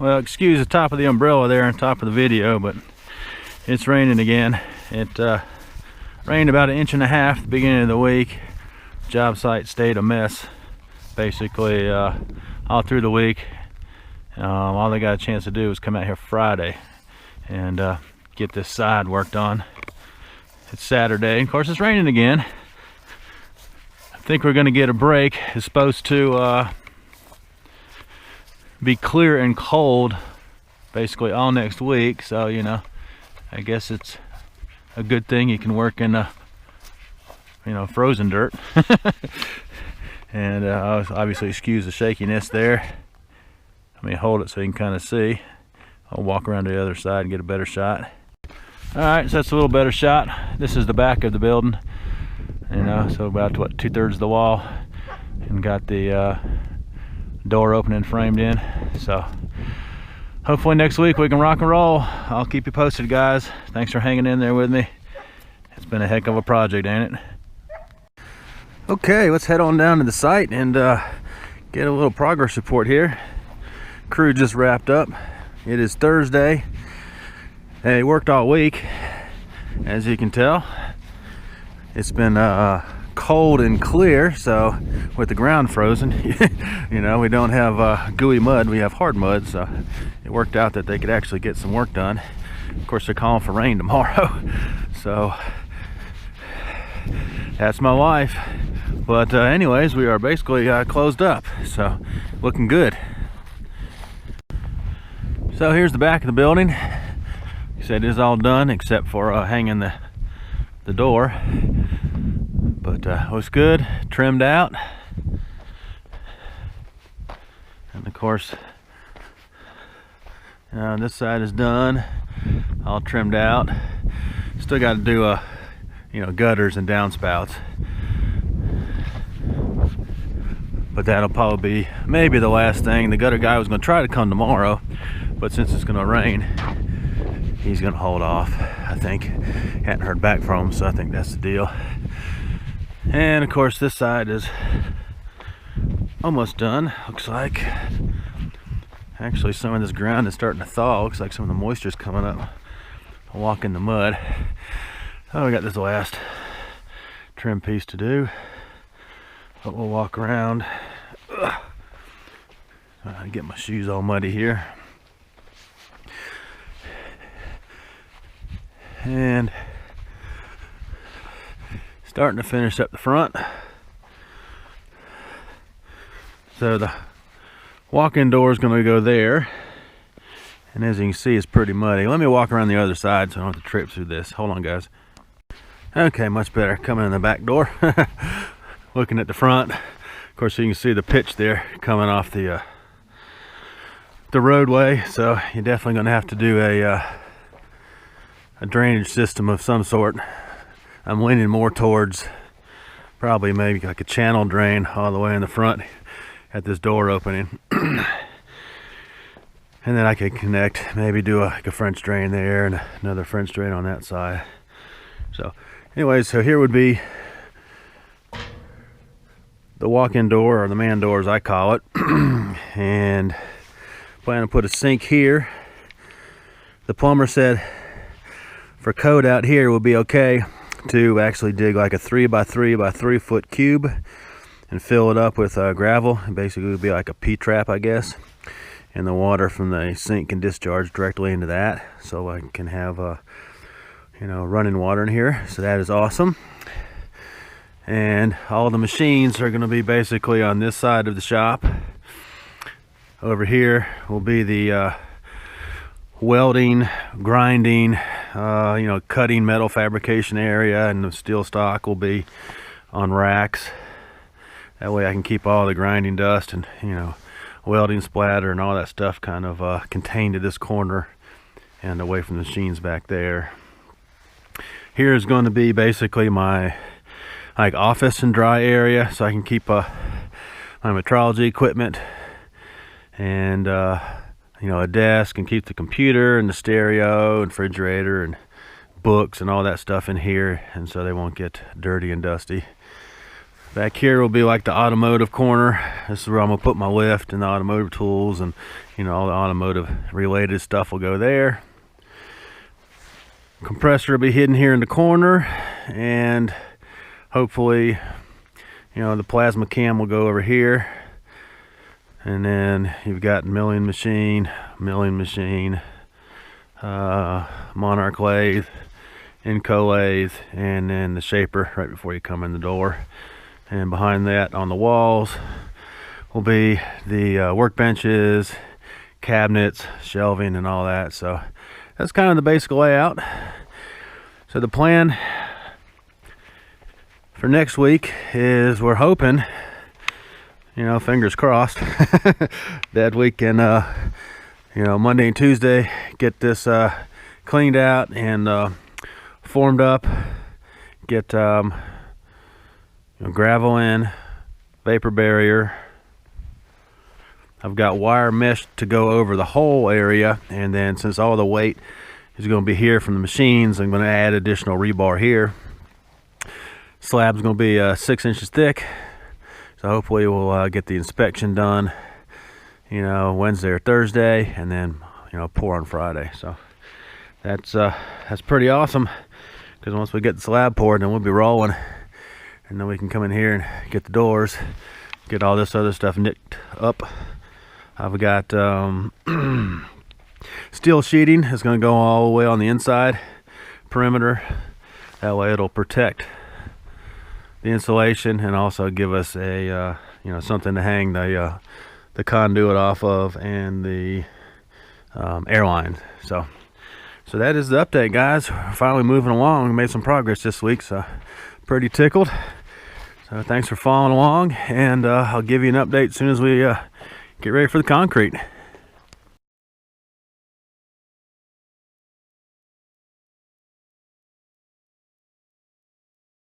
Well, excuse the top of the umbrella there on top of the video, but it's raining again. It rained about 1.5 inches at the beginning of the week. Job site stayed a mess basically all through the week. All they got a chance to do was come out here Friday and get this side worked on. It's Saturday, of course it's raining again. I think we're going to get a break. It's supposed to be clear and cold basically all next week, so you know, I guess it's a good thing you can work in frozen dirt. And obviously excuse the shakiness there. Let me hold it so you can kind of see. I'll walk around to the other side and get a better shot. Alright, so that's a little better shot. This is the back of the building, so about what, 2/3 of the wall, and got the door open and framed in. So hopefully next week we can rock and roll. I'll keep you posted, guys. Thanks for hanging in there with me. It's been a heck of a project, ain't it? Okay, let's head on down to the site and get a little progress report here. Crew just wrapped up. It is Thursday. They worked all week, as you can tell. It's been cold and clear, so with the ground frozen, we don't have gooey mud, we have hard mud, so it worked out that they could actually get some work done. Of course, they're calling for rain tomorrow, so that's my life. But anyways, we are basically closed up, so looking good. So here's the back of the building. Like I said, it is all done except for hanging the door. But looks good, trimmed out. And of course, this side is done, all trimmed out. Still got to do gutters and downspouts. But that'll probably be maybe the last thing. The gutter guy was going to try to come tomorrow, but since it's going to rain, he's going to hold off, I think. Hadn't heard back from him, so I think that's the deal. And of course this side is almost done, looks like. Actually, some of this ground is starting to thaw. Looks like some of the moisture's coming up. I'll walk in the mud. Oh, we got this last trim piece to do, but we'll walk around. Get my shoes all muddy here. And starting to finish up the front. So the walk-in door is going to go there, and as you can see, it's pretty muddy. Let me walk around the other side so I don't have to trip through this. Hold on, guys. Okay, much better. Coming in the back door. Looking at the front, of course you can see the pitch there coming off the roadway, so you're definitely going to have to do a drainage system of some sort. I'm leaning more towards probably maybe like a channel drain all the way in the front at this door opening. And then I could connect, maybe do like a French drain there and another French drain on that side. So anyways, so here would be the walk-in door, or the man door as I call it. And plan to put a sink here. The plumber said for code out here will be okay to actually dig like a 3x3 by 3 foot cube and fill it up with gravel. And basically it would be like a P-trap, I guess, and the water from the sink can discharge directly into that, so I can have running water in here. So that is awesome. And all the machines are going to be basically on this side of the shop. Over here will be the welding, grinding, cutting metal fabrication area, and the steel stock will be on racks. That way I can keep all the grinding dust and welding splatter and all that stuff kind of contained to this corner and away from the machines back there. Here is going to be basically my office and dry area, so I can keep my metrology equipment and a desk, and keep the computer and the stereo and refrigerator and books and all that stuff in here, and so they won't get dirty and dusty. Back here will be like the automotive corner. This is where I'm gonna put my lift and the automotive tools, and you know, all the automotive related stuff will go there. Compressor will be hidden here in the corner, and hopefully, you know, the plasma cam will go over here. And then you've got milling machine, monarch lathe, Inco lathe, and then the shaper right before you come in the door. And behind that on the walls will be the workbenches, cabinets, shelving, and all that. So that's kind of the basic layout. So the plan for next week is, we're hoping, you know, fingers crossed, that we can, you know, Monday and Tuesday get this cleaned out and formed up, get you know, gravel in, vapor barrier. I've got wire mesh to go over the whole area, and then since all the weight is going to be here from the machines, I'm going to add additional rebar here. Slab's going to be 6 inches thick, so hopefully we'll get the inspection done, you know, Wednesday or Thursday, and then, you know, pour on Friday. So that's pretty awesome, because once we get the slab poured, then we'll be rolling, and then we can come in here and get the doors, get all this other stuff nicked up. I've got steel sheeting is going to go all the way on the inside perimeter. That way it'll protect the insulation and also give us a you know, something to hang the conduit off of, and the air line. So that is the update, guys. We're finally moving along. We made some progress this week, so pretty tickled. So thanks for following along, and I'll give you an update as soon as we get ready for the concrete.